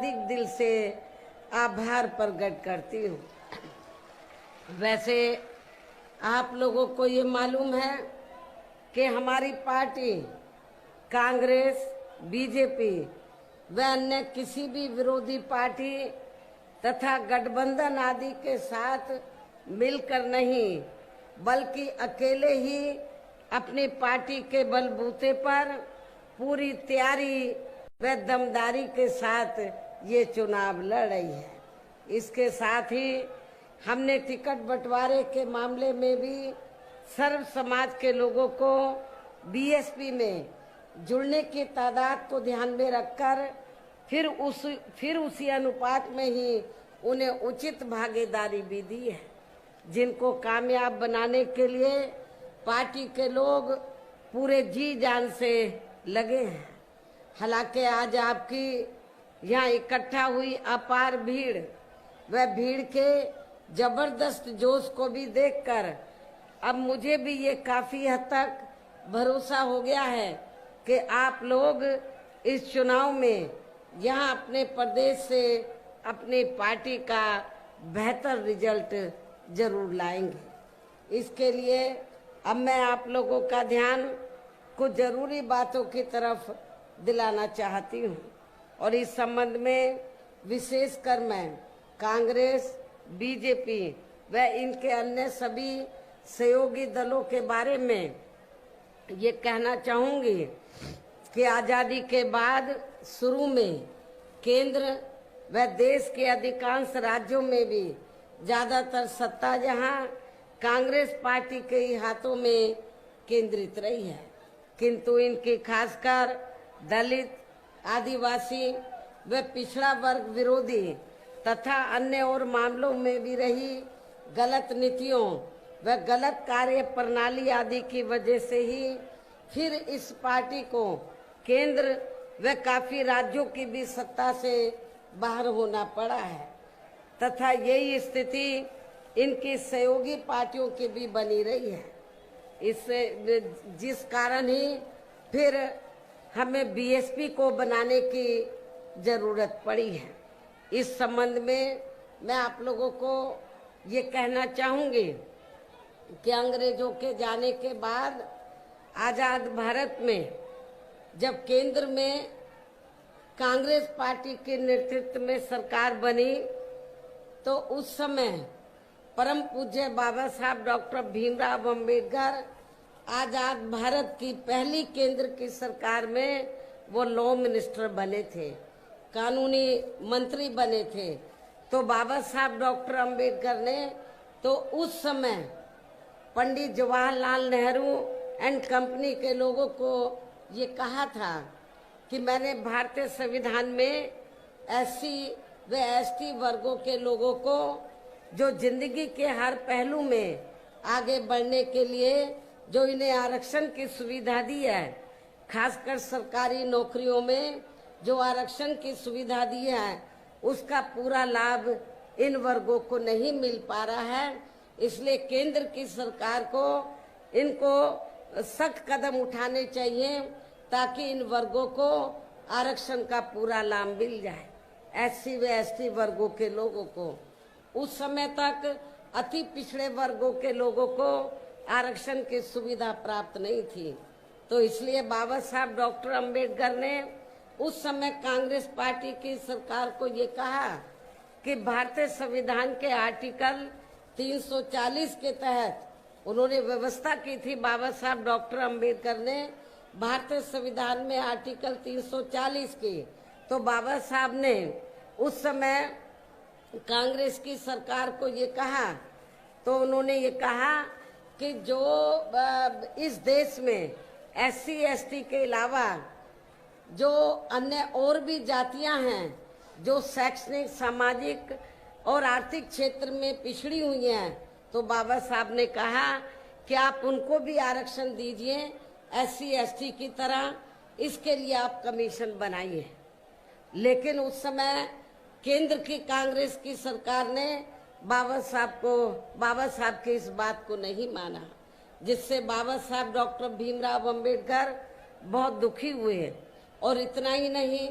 हार्दिक दिल से आभार प्रकट करती हूँ। वैसे आप लोगों को ये मालूम है कि हमारी पार्टी कांग्रेस, बीजेपी व अन्य किसी भी विरोधी पार्टी तथा गठबंधन आदि के साथ मिलकर नहीं, बल्कि अकेले ही अपनी पार्टी के बलबूते पर पूरी तैयारी व दमदारी के साथ ये चुनाव लड़ रही है। इसके साथ ही हमने टिकट बंटवारे के मामले में भी सर्व समाज के लोगों को बीएसपी में जुड़ने की तादाद को ध्यान में रखकर फिर उसी अनुपात में ही उन्हें उचित भागीदारी भी दी है, जिनको कामयाब बनाने के लिए पार्टी के लोग पूरे जी जान से लगे हैं। हालांकि आज आपकी यहाँ इकट्ठा हुई अपार भीड़ व भीड़ के जबरदस्त जोश को भी देखकर अब मुझे भी ये काफी हद तक भरोसा हो गया है कि आप लोग इस चुनाव में यहाँ अपने प्रदेश से अपनी पार्टी का बेहतर रिजल्ट जरूर लाएंगे। इसके लिए अब मैं आप लोगों का ध्यान कुछ जरूरी बातों की तरफ दिलाना चाहती हूँ और इस संबंध में विशेषकर मैं कांग्रेस, बीजेपी व इनके अन्य सभी सहयोगी दलों के बारे में ये कहना चाहूंगी कि आजादी के बाद शुरू में केंद्र व देश के अधिकांश राज्यों में भी ज्यादातर सत्ता जहां कांग्रेस पार्टी के ही हाथों में केंद्रित रही है, किंतु इनकी खासकर दलित, आदिवासी व पिछड़ा वर्ग विरोधी तथा अन्य और मामलों में भी रही गलत नीतियों व गलत कार्य प्रणाली आदि की वजह से ही फिर इस पार्टी को केंद्र व काफी राज्यों की भी सत्ता से बाहर होना पड़ा है तथा यही स्थिति इनकी सहयोगी पार्टियों की भी बनी रही है। इससे जिस कारण ही फिर हमें बीएसपी को बनाने की जरूरत पड़ी है। इस संबंध में मैं आप लोगों को ये कहना चाहूंगी कि अंग्रेजों के जाने के बाद आजाद भारत में जब केंद्र में कांग्रेस पार्टी के नेतृत्व में सरकार बनी तो उस समय परम पूज्य बाबा साहब डॉक्टर भीमराव अंबेडकर आजाद भारत की पहली केंद्र की सरकार में वो लॉ मिनिस्टर बने थे, कानूनी मंत्री बने थे। तो बाबा साहब डॉक्टर अंबेडकर ने तो उस समय पंडित जवाहरलाल नेहरू एंड कंपनी के लोगों को ये कहा था कि मैंने भारतीय संविधान में एससी व एसटी वर्गों के लोगों को जो जिंदगी के हर पहलू में आगे बढ़ने के लिए जो इन्हें आरक्षण की सुविधा दी है, खासकर सरकारी नौकरियों में जो आरक्षण की सुविधा दी है, उसका पूरा लाभ इन वर्गों को नहीं मिल पा रहा है। इसलिए केंद्र की सरकार को इनको सख्त कदम उठाने चाहिए ताकि इन वर्गों को आरक्षण का पूरा लाभ मिल जाए। एससी व एसटी वर्गों के लोगों को उस समय तक अति पिछड़े वर्गों के लोगों को आरक्षण की सुविधा प्राप्त नहीं थी। तो इसलिए बाबा साहब डॉक्टर अंबेडकर ने उस समय कांग्रेस पार्टी की सरकार को ये कहा कि भारतीय संविधान के आर्टिकल 340 के तहत उन्होंने व्यवस्था की थी। बाबा साहब डॉक्टर अंबेडकर ने भारतीय संविधान में आर्टिकल 340 की, तो बाबा साहब ने उस समय कांग्रेस की सरकार को ये कहा, तो उन्होंने ये कहा कि जो इस देश में एससी एसटी के अलावा जो अन्य और भी जातियां हैं जो शैक्षणिक, सामाजिक और आर्थिक क्षेत्र में पिछड़ी हुई हैं, तो बाबा साहब ने कहा कि आप उनको भी आरक्षण दीजिए एससी एसटी की तरह, इसके लिए आप कमीशन बनाइए। लेकिन उस समय केंद्र की कांग्रेस की सरकार ने बाबा साहब की इस बात को नहीं माना, जिससे बाबा साहब डॉक्टर भीमराव अंबेडकर बहुत दुखी हुए। और इतना ही नहीं,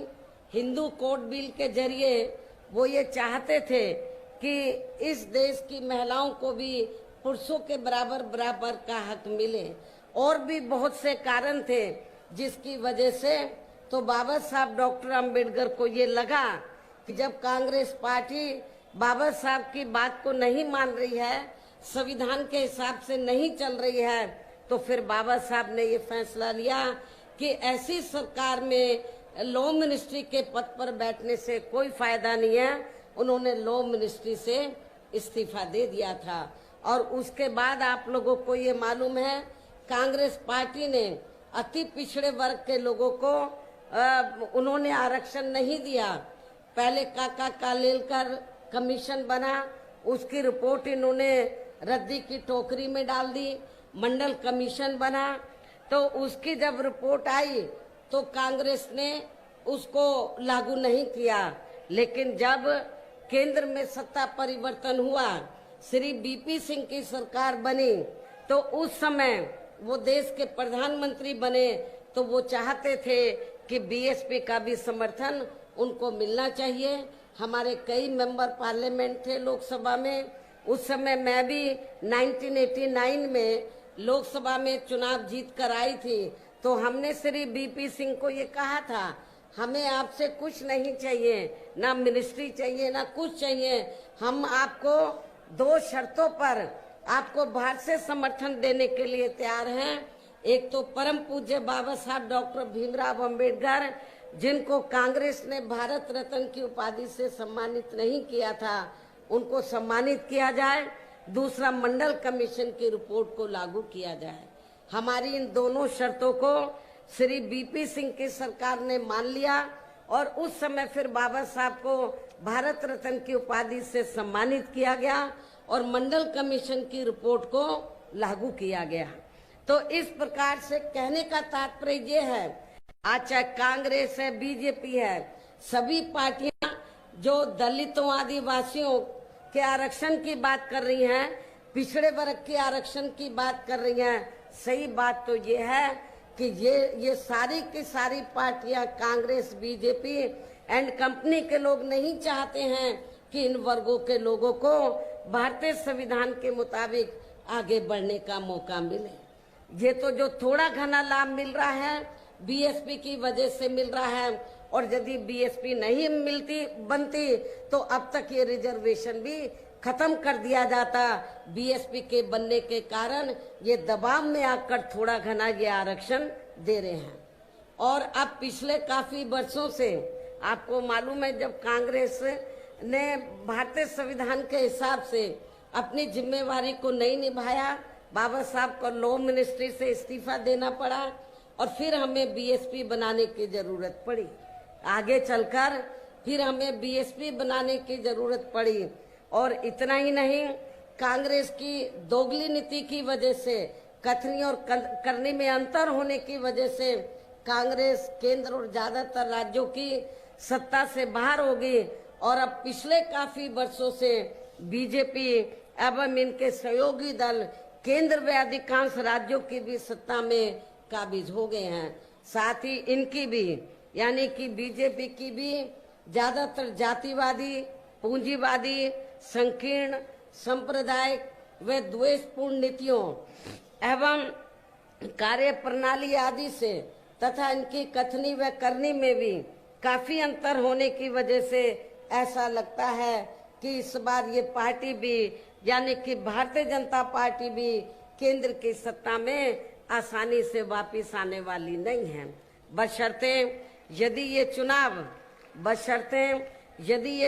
हिंदू कोड बिल के जरिए वो ये चाहते थे कि इस देश की महिलाओं को भी पुरुषों के बराबर बराबर का हक मिले। और भी बहुत से कारण थे जिसकी वजह से तो बाबा साहब डॉक्टर अंबेडकर को ये लगा कि जब कांग्रेस पार्टी बाबा साहब की बात को नहीं मान रही है, संविधान के हिसाब से नहीं चल रही है, तो फिर बाबा साहब ने ये फैसला लिया कि ऐसी सरकार में लॉ मिनिस्ट्री के पद पर बैठने से कोई फायदा नहीं है। उन्होंने लॉ मिनिस्ट्री से इस्तीफा दे दिया था। और उसके बाद आप लोगों को ये मालूम है, कांग्रेस पार्टी ने अति पिछड़े वर्ग के लोगों को उन्होंने आरक्षण नहीं दिया। पहले काका कालेलकर कमीशन बना, उसकी रिपोर्ट इन्होंने रद्दी की टोकरी में डाल दी। मंडल कमीशन बना, तो उसकी जब रिपोर्ट आई तो कांग्रेस ने उसको लागू नहीं किया। लेकिन जब केंद्र में सत्ता परिवर्तन हुआ, श्री बीपी सिंह की सरकार बनी, तो उस समय वो देश के प्रधानमंत्री बने, तो वो चाहते थे कि बीएसपी का भी समर्थन उनको मिलना चाहिए। हमारे कई मेंबर पार्लियामेंट थे लोकसभा में। उस समय मैं भी 1989 में लोकसभा में चुनाव जीत कर आई थी। तो हमने श्री बीपी सिंह को ये कहा था, हमें आपसे कुछ नहीं चाहिए, ना मिनिस्ट्री चाहिए, ना कुछ चाहिए। हम आपको 2 शर्तों पर आपको बाहर से समर्थन देने के लिए तैयार हैं। एक तो परम पूज्य बाबा साहब डॉक्टर भीमराव अंबेडकर, जिनको कांग्रेस ने भारत रत्न की उपाधि से सम्मानित नहीं किया था, उनको सम्मानित किया जाए। दूसरा, मंडल कमीशन की रिपोर्ट को लागू किया जाए। हमारी इन दोनों शर्तों को श्री बीपी सिंह की सरकार ने मान लिया और उस समय फिर बाबा साहब को भारत रत्न की उपाधि से सम्मानित किया गया और मंडल कमीशन की रिपोर्ट को लागू किया गया। तो इस प्रकार से कहने का तात्पर्य ये है, आज चाहे कांग्रेस है, बीजेपी है, सभी पार्टियां जो दलितों आदिवासियों के आरक्षण की बात कर रही हैं, पिछड़े वर्ग के आरक्षण की बात कर रही हैं, सही बात तो ये है कि ये सारी की सारी पार्टियां, कांग्रेस, बीजेपी एंड कंपनी के लोग नहीं चाहते हैं कि इन वर्गों के लोगों को भारतीय संविधान के मुताबिक आगे बढ़ने का मौका मिले। ये तो जो थोड़ा घना लाभ मिल रहा है बीएसपी की वजह से मिल रहा है, और यदि बीएसपी नहीं बनती तो अब तक ये रिजर्वेशन भी खत्म कर दिया जाता। बीएसपी के बनने के कारण ये दबाव में आकर थोड़ा घना ये आरक्षण दे रहे हैं। और अब पिछले काफी वर्षों से आपको मालूम है, जब कांग्रेस ने भारतीय संविधान के हिसाब से अपनी जिम्मेवारी को नहीं निभाया, बाबा साहब को लॉ मिनिस्ट्री से इस्तीफा देना पड़ा और फिर हमें बीएसपी बनाने की जरूरत पड़ी। आगे चलकर फिर हमें बीएसपी बनाने की जरूरत पड़ी। और इतना ही नहीं, कांग्रेस की दोगली नीति की वजह से, कथनी और करनी में अंतर होने की वजह से कांग्रेस केंद्र और ज्यादातर राज्यों की सत्ता से बाहर हो गई और अब पिछले काफी वर्षों से बीजेपी एवं इनके सहयोगी दल केंद्र व अधिकांश राज्यों की भी सत्ता में काबिज हो गए हैं। साथ ही इनकी भी, यानी कि बीजेपी की भी ज्यादातर जातिवादी, पूंजीवादी, संकीर्ण, सांप्रदायिक व द्वेषपूर्ण नीतियों एवं कार्य प्रणाली आदि से तथा इनकी कथनी व करनी में भी काफी अंतर होने की वजह से ऐसा लगता है कि इस बार ये पार्टी भी, यानी कि भारतीय जनता पार्टी भी केंद्र की सत्ता में आसानी से वापस आने वाली नहीं है। बशर्ते यदि ये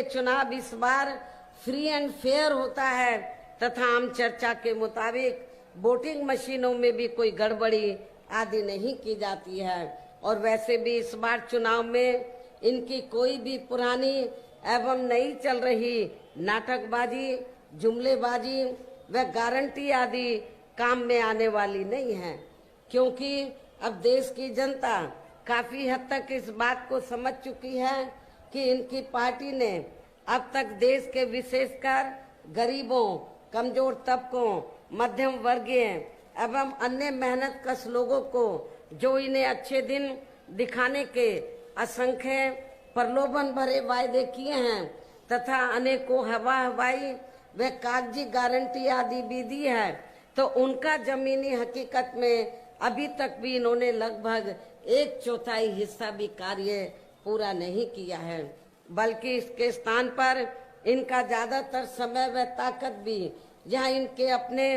चुनाव इस बार फ्री एंड फेयर होता है तथा आम चर्चा के मुताबिक वोटिंग मशीनों में भी कोई गड़बड़ी आदि नहीं की जाती है। और वैसे भी इस बार चुनाव में इनकी कोई भी पुरानी एवं नई चल रही नाटकबाजी, जुमलेबाजी व गारंटी आदि काम में आने वाली नहीं है, क्योंकि अब देश की जनता काफी हद तक इस बात को समझ चुकी है कि इनकी पार्टी ने अब तक देश के विशेषकर गरीबों, कमजोर तबकों, मध्यम वर्गीय एवं अन्य मेहनतकश लोगों को, जो इन्हें अच्छे दिन दिखाने के असंख्य प्रलोभन भरे वायदे किए हैं तथा अनेकों हवाई व कागजी गारंटी आदि भी दी है, तो उनका जमीनी हकीकत में अभी तक भी इन्होंने लगभग 1/4 हिस्सा भी कार्य पूरा नहीं किया है, बल्कि इसके स्थान पर इनका ज्यादातर समय व ताकत भी जहां इनके अपने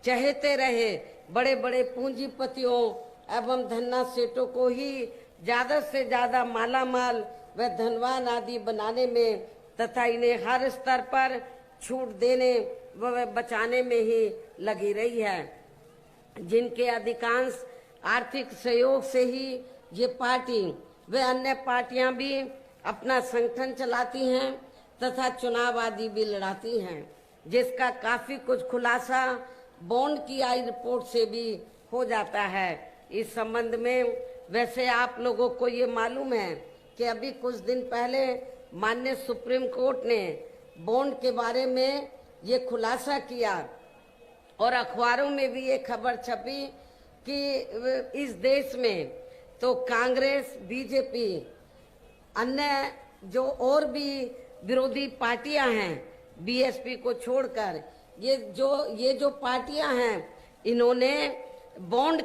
चहेते रहे बड़े बड़े पूंजीपतियों एवं धन्ना सेठों को ही ज्यादा से ज्यादा मालामाल व धनवान आदि बनाने में तथा इन्हें हर स्तर पर छूट देने व बचाने में ही लगी रही है, जिनके अधिकांश आर्थिक सहयोग से ही ये पार्टी व अन्य पार्टियां भी अपना संगठन चलाती हैं तथा चुनाव आदि भी लड़ाती हैं, जिसका काफी कुछ खुलासा बॉन्ड की आई रिपोर्ट से भी हो जाता है। इस संबंध में वैसे आप लोगों को ये मालूम है कि अभी कुछ दिन पहले माननीय सुप्रीम कोर्ट ने बॉन्ड के बारे में ये खुलासा किया और अखबारों में भी ये खबर छपी कि इस देश में तो कांग्रेस, बीजेपी, अन्य जो और भी विरोधी पार्टियां हैं बीएसपी को छोड़कर, ये जो पार्टियां हैं इन्होंने बॉन्ड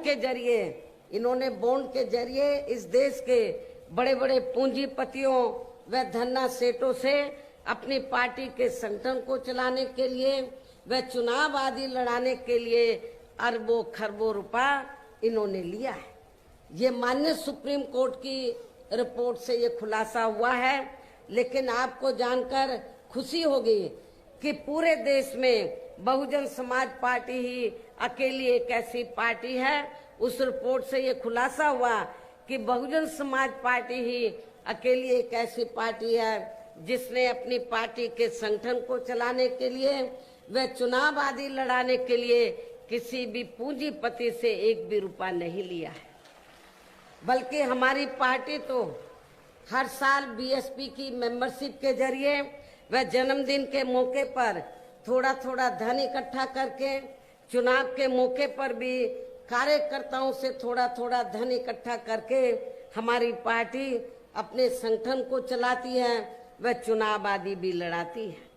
के जरिए इस देश के बड़े बड़े पूंजीपतियों व धन्ना सेठों से अपनी पार्टी के संगठन को चलाने के लिए व चुनाव आदि लड़ाने के लिए अरबों खरबों रुपया इन्होंने लिया है। ये माननीय सुप्रीम कोर्ट की रिपोर्ट से ये खुलासा हुआ है। लेकिन आपको जानकर खुशी होगी कि पूरे देश में बहुजन समाज पार्टी ही अकेली एक ऐसी पार्टी है, उस रिपोर्ट से ये खुलासा हुआ कि बहुजन समाज पार्टी ही अकेली एक ऐसी पार्टी है जिसने अपनी पार्टी के संगठन को चलाने के लिए व चुनाव आदि लड़ाने के लिए किसी भी पूंजीपति से एक भी रुपया नहीं लिया है, बल्कि हमारी पार्टी तो हर साल बीएसपी की मेंबरशिप के जरिए व जन्मदिन के मौके पर थोड़ा थोड़ा धन इकट्ठा करके, चुनाव के मौके पर भी कार्यकर्ताओं से थोड़ा थोड़ा धन इकट्ठा करके हमारी पार्टी अपने संगठन को चलाती है व चुनाव आदि भी लड़ाती है।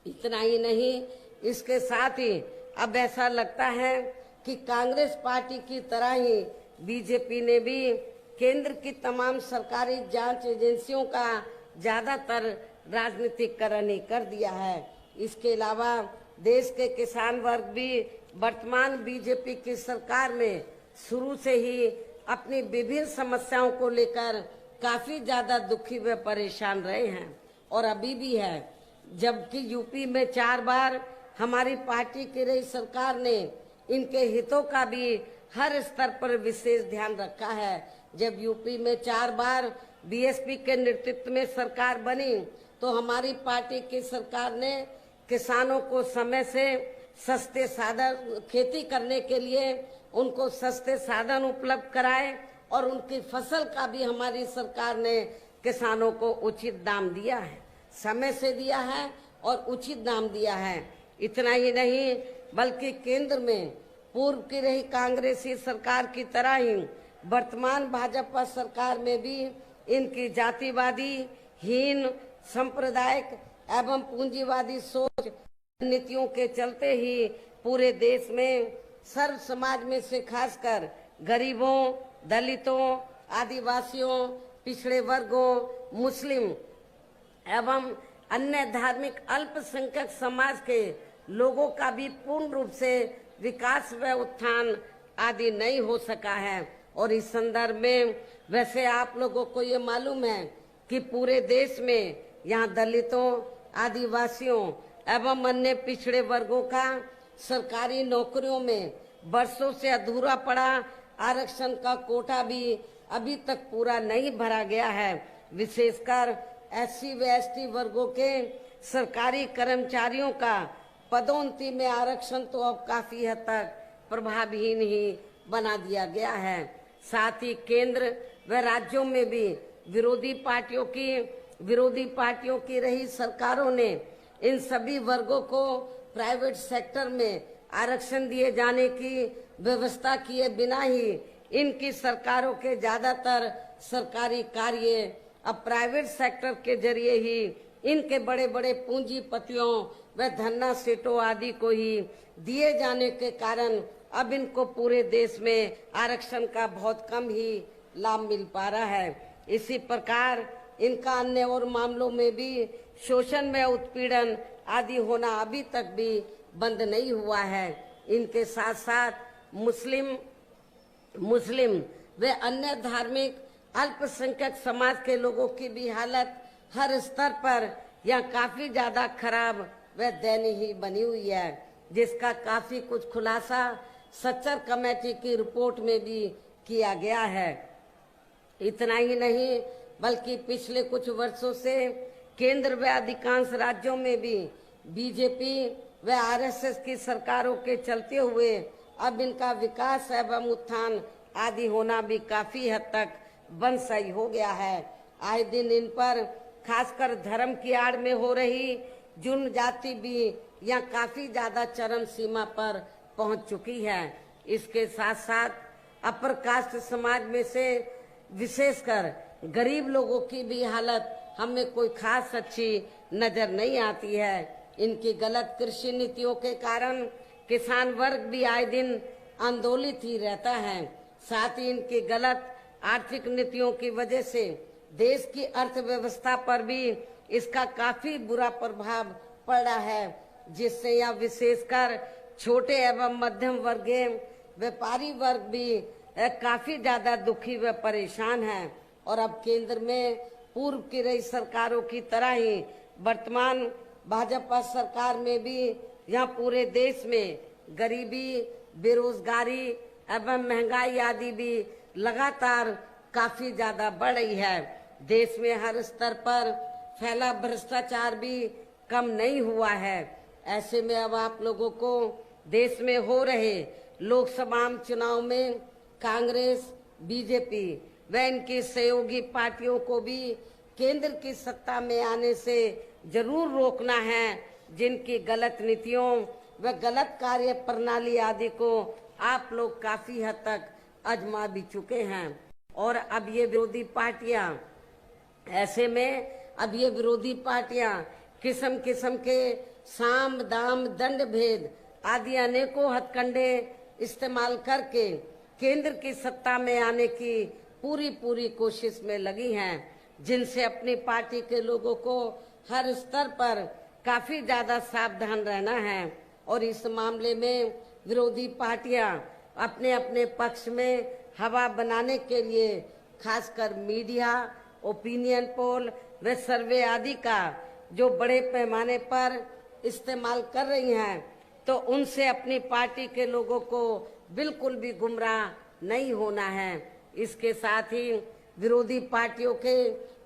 इतना ही नहीं, इसके साथ ही अब ऐसा लगता है कि कांग्रेस पार्टी की तरह ही बीजेपी ने भी केंद्र की तमाम सरकारी जांच एजेंसियों का ज्यादातर राजनीतिकरण ही कर दिया है। इसके अलावा देश के किसान वर्ग भी वर्तमान बीजेपी की सरकार में शुरू से ही अपनी विभिन्न समस्याओं को लेकर काफी ज्यादा दुखी व परेशान रहे हैं और अभी भी है। जबकि यूपी में 4 बार हमारी पार्टी की रही सरकार ने इनके हितों का भी हर स्तर पर विशेष ध्यान रखा है। जब यूपी में 4 बार बीएसपी के नेतृत्व में सरकार बनी तो हमारी पार्टी की सरकार ने किसानों को समय से सस्ते साधन खेती करने के लिए उनको सस्ते साधन उपलब्ध कराए और उनकी फसल का भी हमारी सरकार ने किसानों को उचित दाम दिया है, समय से दिया है और उचित दाम दिया है। इतना ही नहीं, बल्कि केंद्र में पूर्व की रही कांग्रेसी सरकार की तरह ही वर्तमान भाजपा सरकार में भी इनकी जातिवादी, हीन, सांप्रदायिक एवं पूंजीवादी सोच नीतियों के चलते ही पूरे देश में सर्व समाज में से खासकर गरीबों, दलितों, आदिवासियों, पिछड़े वर्गों, मुस्लिम एवं अन्य धार्मिक अल्पसंख्यक समाज के लोगों का भी पूर्ण रूप से विकास व उत्थान आदि नहीं हो सका है। और इस संदर्भ में वैसे आप लोगों को ये मालूम है कि पूरे देश में यहाँ दलितों, आदिवासियों एवं अन्य पिछड़े वर्गों का सरकारी नौकरियों में वर्षों से अधूरा पड़ा आरक्षण का कोटा भी अभी तक पूरा नहीं भरा गया है। विशेषकर एससी व एसटी वर्गों के सरकारी कर्मचारियों का पदोन्नति में आरक्षण तो अब काफी हद तक प्रभावहीन ही बना दिया गया है। साथ ही केंद्र व राज्यों में भी विरोधी पार्टियों की रही सरकारों ने इन सभी वर्गों को प्राइवेट सेक्टर में आरक्षण दिए जाने की व्यवस्था किए बिना ही इनकी सरकारों के ज्यादातर सरकारी कार्य अब प्राइवेट सेक्टर के जरिए ही इनके बड़े बड़े पूंजीपतियों व धन्ना सेठों आदि को ही दिए जाने के कारण अब इनको पूरे देश में आरक्षण का बहुत कम ही लाभ मिल पा रहा है। इसी प्रकार इनका अन्य और मामलों में भी शोषण व उत्पीड़न आदि होना अभी तक भी बंद नहीं हुआ है। इनके साथ साथ मुस्लिम व अन्य धार्मिक अल्पसंख्यक समाज के लोगों की भी हालत हर स्तर पर यह काफी ज्यादा खराब व दयनीय बनी हुई है, जिसका काफी कुछ खुलासा सच्चर कमेटी की रिपोर्ट में भी किया गया है। इतना ही नहीं बल्कि पिछले कुछ वर्षों से केंद्र व अधिकांश राज्यों में भी बीजेपी व आरएसएस की सरकारों के चलते हुए अब इनका विकास एवं उत्थान आदि होना भी काफी हद तक बंदशाई हो गया है। आए दिन इन पर खासकर धर्म की आड़ में हो रही जुर्म जाति भी यहाँ काफी ज्यादा चरम सीमा पर पहुंच चुकी है। इसके साथ साथ अपर कास्ट समाज में से विशेषकर गरीब लोगों की भी हालत हमें कोई खास अच्छी नजर नहीं आती है। इनकी गलत कृषि नीतियों के कारण किसान वर्ग भी आए दिन आंदोलित ही रहता है। साथ ही इनकी गलत आर्थिक नीतियों की वजह से देश की अर्थव्यवस्था पर भी इसका काफी बुरा प्रभाव पड़ा है, जिससे यह विशेषकर छोटे एवं मध्यम वर्गीय व्यापारी वर्ग भी काफी ज्यादा दुखी व परेशान हैं। और अब केंद्र में पूर्व की रही सरकारों की तरह ही वर्तमान भाजपा सरकार में भी यहाँ पूरे देश में गरीबी, बेरोजगारी एवं महंगाई आदि भी लगातार काफी ज्यादा बढ़ रही है। देश में हर स्तर पर फैला भ्रष्टाचार भी कम नहीं हुआ है। ऐसे में अब आप लोगों को देश में हो रहे लोकसभा चुनाव में कांग्रेस, बीजेपी व इनकी सहयोगी पार्टियों को भी केंद्र की सत्ता में आने से जरूर रोकना है, जिनकी गलत नीतियों व गलत कार्य प्रणाली आदि को आप लोग काफी हद तक आजमा भी चुके हैं। और अब ये विरोधी पार्टियां ऐसे में अब ये विरोधी पार्टियां किस्म किस्म के साम दाम दंड भेद आदि अनेकों हथकंडे इस्तेमाल करके केंद्र की सत्ता में आने की पूरी कोशिश में लगी हैं, जिनसे अपनी पार्टी के लोगों को हर स्तर पर काफी ज्यादा सावधान रहना है। और इस मामले में विरोधी पार्टियां अपने अपने पक्ष में हवा बनाने के लिए खासकर मीडिया, ओपिनियन पोल व सर्वे आदि का जो बड़े पैमाने पर इस्तेमाल कर रही हैं, तो उनसे अपनी पार्टी के लोगों को बिल्कुल भी गुमराह नहीं होना है। इसके साथ ही विरोधी पार्टियों के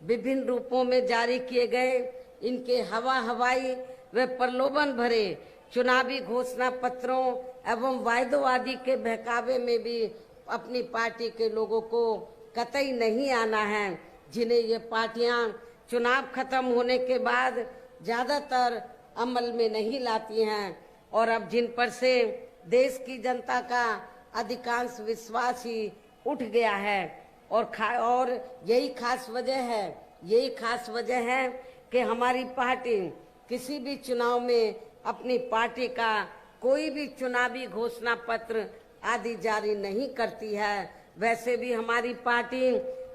विभिन्न रूपों में जारी किए गए इनके हवाई व प्रलोभन भरे चुनावी घोषणा पत्रों एवं वायदों आदि के बहकावे में भी अपनी पार्टी के लोगों को कतई नहीं आना है, जिन्हें ये पार्टियां चुनाव खत्म होने के बाद ज्यादातर अमल में नहीं लाती हैं। और अब जिन पर से देश की जनता का अधिकांश विश्वास ही उठ गया है। और यही खास वजह है कि हमारी पार्टी किसी भी चुनाव में अपनी पार्टी का कोई भी चुनावी घोषणा पत्र आदि जारी नहीं करती है। वैसे भी हमारी पार्टी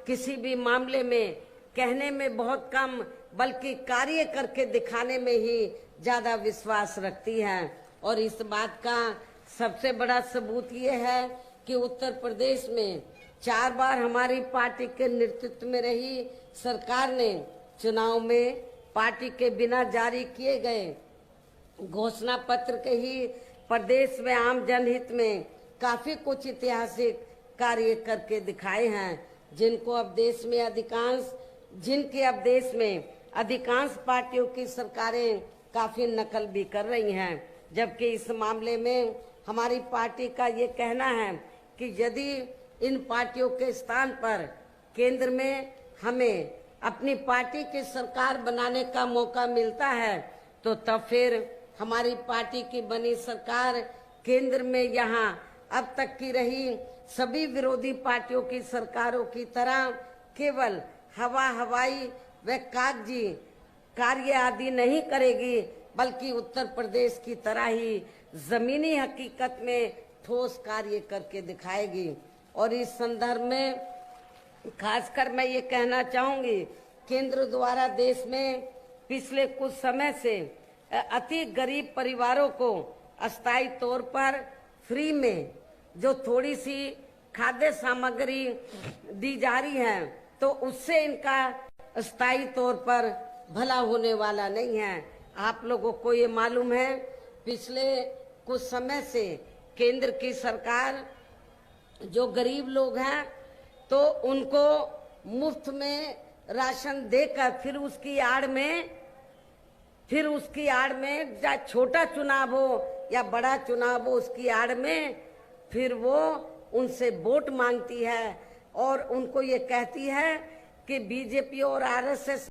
किसी भी मामले में कहने में बहुत कम बल्कि कार्य करके दिखाने में ही ज्यादा विश्वास रखती है। और इस बात का सबसे बड़ा सबूत ये है कि उत्तर प्रदेश में 4 बार हमारी पार्टी के नेतृत्व में रही सरकार ने चुनाव में पार्टी के बिना जारी किए गए घोषणा पत्र के ही प्रदेश में आम जनहित में काफी कुछ ऐतिहासिक कार्य करके दिखाए हैं, जिनकी अब देश में अधिकांश पार्टियों की सरकारें काफी नकल भी कर रही हैं। जबकि इस मामले में हमारी पार्टी का ये कहना है कि यदि इन पार्टियों के स्थान पर केंद्र में हमें अपनी पार्टी की सरकार बनाने का मौका मिलता है, तो तब फिर हमारी पार्टी की बनी सरकार केंद्र में यहाँ अब तक की रही सभी विरोधी पार्टियों की सरकारों की तरह केवल हवाई व कागजी कार्य आदि नहीं करेगी, बल्कि उत्तर प्रदेश की तरह ही जमीनी हकीकत में ठोस कार्य करके दिखाएगी। और इस संदर्भ में खासकर मैं ये कहना चाहूंगी, केंद्र द्वारा देश में पिछले कुछ समय से अति गरीब परिवारों को अस्थायी तौर पर फ्री में जो थोड़ी सी खाद्य सामग्री दी जा रही है, तो उससे इनका स्थायी तौर पर भला होने वाला नहीं है। आप लोगों को ये मालूम है, पिछले कुछ समय से केंद्र की सरकार जो गरीब लोग हैं तो उनको मुफ्त में राशन देकर फिर उसकी आड़ में चाहे छोटा चुनाव हो या बड़ा चुनाव हो, उसकी आड़ में फिर वो उनसे वोट मांगती है और उनको ये कहती है कि बीजेपी और आरएसएस